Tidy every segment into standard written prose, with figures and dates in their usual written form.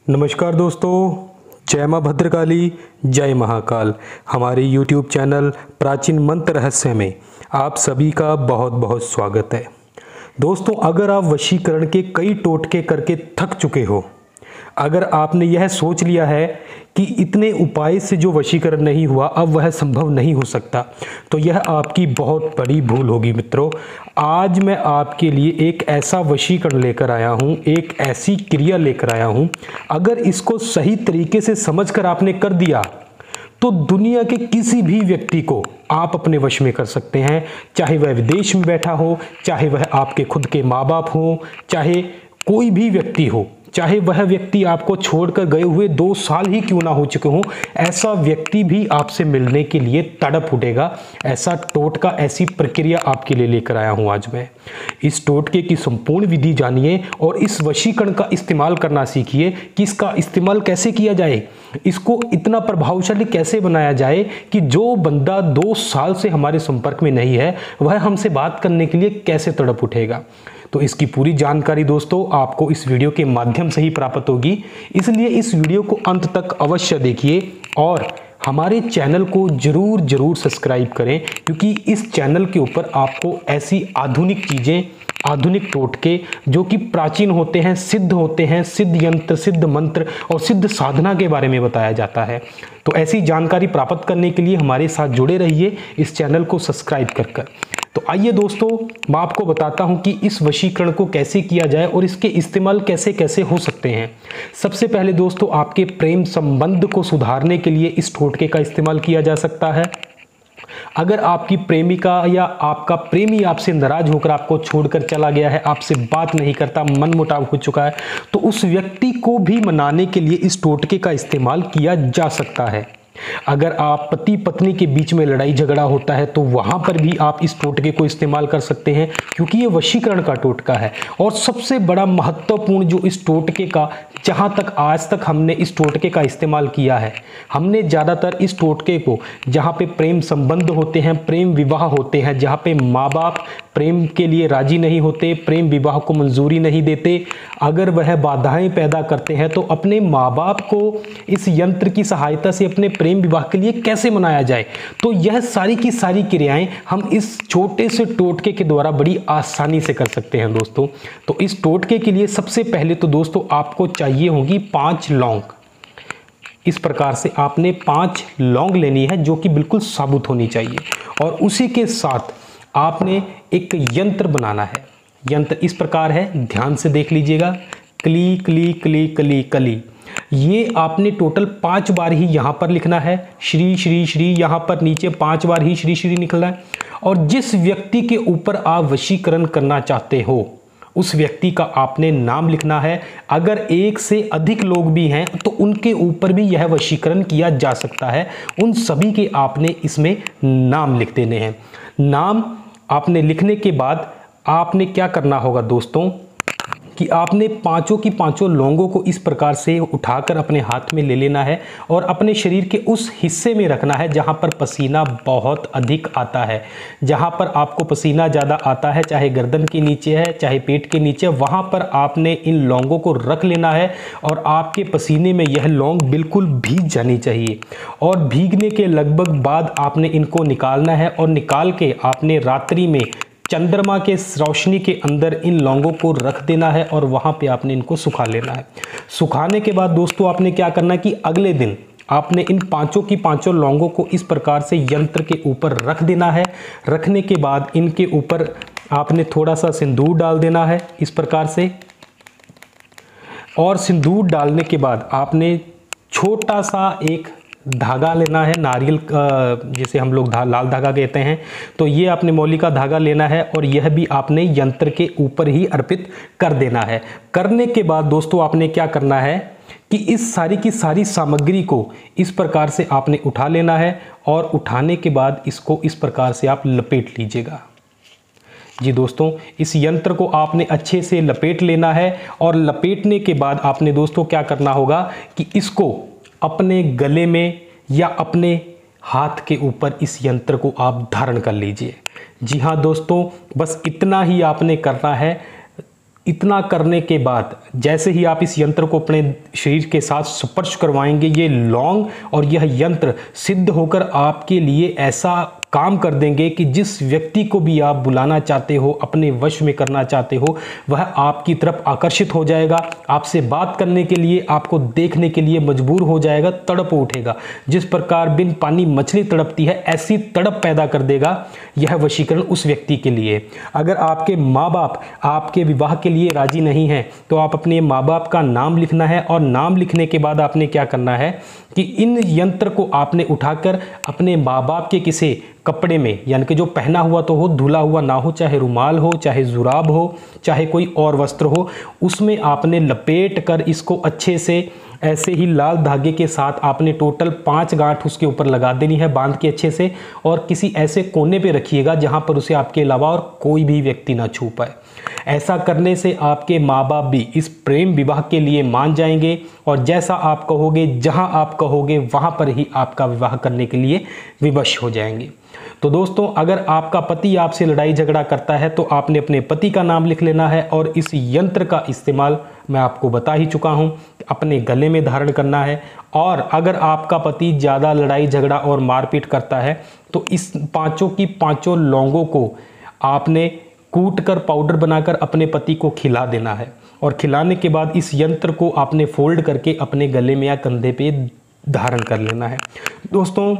नमस्कार दोस्तों, जय माँ भद्रकाली, जय महाकाल। हमारे YouTube चैनल प्राचीन मंत्र रहस्य में आप सभी का बहुत बहुत स्वागत है। दोस्तों, अगर आप वशीकरण के कई टोटके करके थक चुके हो, अगर आपने यह सोच लिया है कि इतने उपाय से जो वशीकरण नहीं हुआ अब वह संभव नहीं हो सकता, तो यह आपकी बहुत बड़ी भूल होगी मित्रों। आज मैं आपके लिए एक ऐसा वशीकरण लेकर आया हूँ, एक ऐसी क्रिया लेकर आया हूँ, अगर इसको सही तरीके से समझकर आपने कर दिया तो दुनिया के किसी भी व्यक्ति को आप अपने वश में कर सकते हैं। चाहे वह विदेश में बैठा हो, चाहे वह आपके खुद के माँ बाप हो, चाहे कोई भी व्यक्ति हो, चाहे वह व्यक्ति आपको छोड़कर गए हुए 2 साल ही क्यों ना हो चुके हों, ऐसा व्यक्ति भी आपसे मिलने के लिए तड़प उठेगा। ऐसा टोटका, ऐसी प्रक्रिया आपके लिए लेकर आया हूं आज मैं। इस टोटके की संपूर्ण विधि जानिए और इस वशीकरण का इस्तेमाल करना सीखिए कि इसका इस्तेमाल कैसे किया जाए, इसको इतना प्रभावशाली कैसे बनाया जाए कि जो बंदा 2 साल से हमारे संपर्क में नहीं है वह हमसे बात करने के लिए कैसे तड़प उठेगा। तो इसकी पूरी जानकारी दोस्तों आपको इस वीडियो के माध्यम से ही प्राप्त होगी, इसलिए इस वीडियो को अंत तक अवश्य देखिए और हमारे चैनल को जरूर सब्सक्राइब करें, क्योंकि इस चैनल के ऊपर आपको ऐसी आधुनिक चीज़ें, आधुनिक टोटके जो कि प्राचीन होते हैं, सिद्ध होते हैं, सिद्ध यंत्र, सिद्ध मंत्र और सिद्ध साधना के बारे में बताया जाता है। तो ऐसी जानकारी प्राप्त करने के लिए हमारे साथ जुड़े रहिए, इस चैनल को सब्सक्राइब कर। तो आइए दोस्तों, मैं आपको बताता हूं कि इस वशीकरण को कैसे किया जाए और इसके इस्तेमाल कैसे कैसे हो सकते हैं। सबसे पहले दोस्तों, आपके प्रेम संबंध को सुधारने के लिए इस टोटके का इस्तेमाल किया जा सकता है। अगर आपकी प्रेमिका या आपका प्रेमी आपसे नाराज होकर आपको छोड़कर चला गया है, आपसे बात नहीं करता, मनमुटाव हो चुका है, तो उस व्यक्ति को भी मनाने के लिए इस टोटके का इस्तेमाल किया जा सकता है। अगर आप पति पत्नी के बीच में लड़ाई झगड़ा होता है तो वहां पर भी आप इस टोटके को इस्तेमाल कर सकते हैं, क्योंकि ये वशीकरण का टोटका है। और सबसे बड़ा महत्वपूर्ण जो इस टोटके का, जहां तक आज तक हमने इस टोटके का इस्तेमाल किया है, हमने ज़्यादातर इस टोटके को जहां पे प्रेम संबंध होते हैं, प्रेम विवाह होते हैं, जहां पे माँ बाप प्रेम के लिए राजी नहीं होते, प्रेम विवाह को मंजूरी नहीं देते, अगर वह बाधाएं पैदा करते हैं, तो अपने माँ बाप को इस यंत्र की सहायता से अपने प्रेम विवाह के लिए कैसे मनाया जाए, तो यह सारी की सारी क्रियाएं हम इस छोटे से टोटके के द्वारा बड़ी आसानी से कर सकते हैं दोस्तों। तो इस टोटके के लिए सबसे पहले तो दोस्तों आपको चाहिए होगी 5 लौंग। इस प्रकार से आपने 5 लौंग लेनी है जो कि बिल्कुल साबुत होनी चाहिए, और उसी के साथ आपने एक यंत्र बनाना है। यंत्र इस प्रकार है, ध्यान से देख लीजिएगा। क्ली क्ली क्ली क्ली कली, ये आपने टोटल 5 बार ही यहाँ पर लिखना है। श्री श्री श्री, यहाँ पर नीचे 5 बार ही श्री श्री निकलना है। और जिस व्यक्ति के ऊपर आप वशीकरण करना चाहते हो उस व्यक्ति का आपने नाम लिखना है। अगर 1 से अधिक लोग भी हैं तो उनके ऊपर भी यह वशीकरण किया जा सकता है। उन सभी के आपने इसमें नाम लिख देने हैं। नाम आपने लिखने के बाद आपने क्या करना होगा दोस्तों कि आपने 5 की 5 लौंगों को इस प्रकार से उठाकर अपने हाथ में ले लेना है और अपने शरीर के उस हिस्से में रखना है जहां पर पसीना बहुत अधिक आता है। जहां पर आपको पसीना ज़्यादा आता है, चाहे गर्दन के नीचे है, चाहे पेट के नीचे, वहां पर आपने इन लौंगों को रख लेना है और आपके पसीने में यह लौंग बिल्कुल भीग जानी चाहिए। और भीगने के लगभग बाद आपने इनको निकालना है और निकाल के आपने रात्रि में चंद्रमा के रोशनी के अंदर इन लौंगों को रख देना है और वहां पे आपने इनको सुखा लेना है। सुखाने के बाद दोस्तों आपने क्या करना है कि अगले दिन आपने इन 5 की 5 लौंगों को इस प्रकार से यंत्र के ऊपर रख देना है। रखने के बाद इनके ऊपर आपने थोड़ा सा सिंदूर डाल देना है इस प्रकार से, और सिंदूर डालने के बाद आपने छोटा सा एक धागा लेना है, नारियल जिसे हम लोग लाल धागा कहते हैं। तो ये आपने मौली का धागा लेना है और यह भी आपने यंत्र के ऊपर ही अर्पित कर देना है। करने के बाद दोस्तों आपने क्या करना है कि इस सारी की सारी सामग्री को इस प्रकार से आपने उठा लेना है, और उठाने के बाद इसको इस प्रकार से आप लपेट लीजिएगा। जी दोस्तों, इस यंत्र को आपने अच्छे से लपेट लेना है, और लपेटने के बाद आपने दोस्तों क्या करना होगा कि इसको अपने गले में या अपने हाथ के ऊपर इस यंत्र को आप धारण कर लीजिए। जी हाँ दोस्तों, बस इतना ही आपने करना है। इतना करने के बाद जैसे ही आप इस यंत्र को अपने शरीर के साथ स्पर्श करवाएंगे, ये लौंग और यह यंत्र सिद्ध होकर आपके लिए ऐसा काम कर देंगे कि जिस व्यक्ति को भी आप बुलाना चाहते हो, अपने वश में करना चाहते हो, वह आपकी तरफ आकर्षित हो जाएगा, आपसे बात करने के लिए, आपको देखने के लिए मजबूर हो जाएगा, तड़प उठेगा। जिस प्रकार बिन पानी मछली तड़पती है, ऐसी तड़प पैदा कर देगा यह वशीकरण उस व्यक्ति के लिए। अगर आपके माँ बाप आपके विवाह के लिए राजी नहीं हैं तो आप अपने माँ बाप का नाम लिखना है, और नाम लिखने के बाद आपने क्या करना है कि इन यंत्र को आपने उठाकर अपने माँ बाप के किसी कपड़े में, यानी कि जो पहना हुआ तो हो, धुला हुआ ना हो, चाहे रुमाल हो, चाहे जुराब हो, चाहे कोई और वस्त्र हो, उसमें आपने लपेट कर इसको अच्छे से ऐसे ही लाल धागे के साथ आपने टोटल 5 गांठ उसके ऊपर लगा देनी है, बांध के अच्छे से, और किसी ऐसे कोने पे रखिएगा जहां पर उसे आपके अलावा और कोई भी व्यक्ति ना छू पाए। ऐसा करने से आपके माँ बाप भी इस प्रेम विवाह के लिए मान जाएंगे, और जैसा आप कहोगे, जहां आप कहोगे, वहां पर ही आपका विवाह करने के लिए विवश हो जाएंगे। तो दोस्तों, अगर आपका पति आपसे लड़ाई झगड़ा करता है तो आपने अपने पति का नाम लिख लेना है, और इस यंत्र का इस्तेमाल मैं आपको बता ही चुका हूं, अपने गले में धारण करना है। और अगर आपका पति ज़्यादा लड़ाई झगड़ा और मारपीट करता है तो इस पांचों की पांचों लौंगों को आपने कूट कर पाउडर बनाकर अपने पति को खिला देना है, और खिलाने के बाद इस यंत्र को आपने फोल्ड करके अपने गले में या कंधे पे धारण कर लेना है। दोस्तों,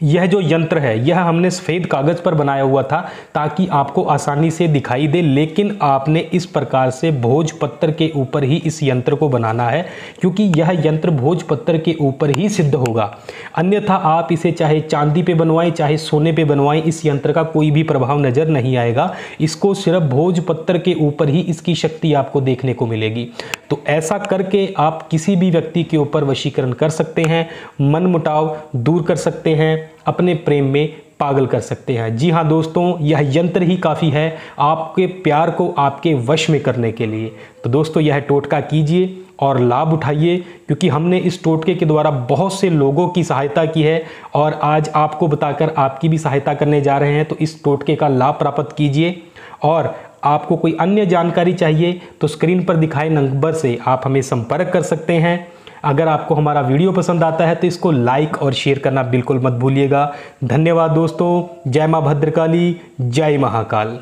यह जो यंत्र है यह हमने सफ़ेद कागज़ पर बनाया हुआ था ताकि आपको आसानी से दिखाई दे, लेकिन आपने इस प्रकार से भोजपत्र के ऊपर ही इस यंत्र को बनाना है, क्योंकि यह यंत्र भोजपत्र के ऊपर ही सिद्ध होगा। अन्यथा आप इसे चाहे चांदी पे बनवाएं, चाहे सोने पे बनवाएं, इस यंत्र का कोई भी प्रभाव नज़र नहीं आएगा। इसको सिर्फ भोजपत्र के ऊपर ही इसकी शक्ति आपको देखने को मिलेगी। तो ऐसा करके आप किसी भी व्यक्ति के ऊपर वशीकरण कर सकते हैं, मन मुटाव दूर कर सकते हैं, अपने प्रेम में पागल कर सकते हैं। जी हाँ दोस्तों, यह यंत्र ही काफ़ी है आपके प्यार को आपके वश में करने के लिए। तो दोस्तों, यह टोटका कीजिए और लाभ उठाइए, क्योंकि हमने इस टोटके के द्वारा बहुत से लोगों की सहायता की है, और आज आपको बताकर आपकी भी सहायता करने जा रहे हैं। तो इस टोटके का लाभ प्राप्त कीजिए, और आपको कोई अन्य जानकारी चाहिए तो स्क्रीन पर दिखाए नंबर से आप हमें संपर्क कर सकते हैं। अगर आपको हमारा वीडियो पसंद आता है तो इसको लाइक और शेयर करना बिल्कुल मत भूलिएगा। धन्यवाद दोस्तों। जय मां भद्रकाली, जय महाकाल।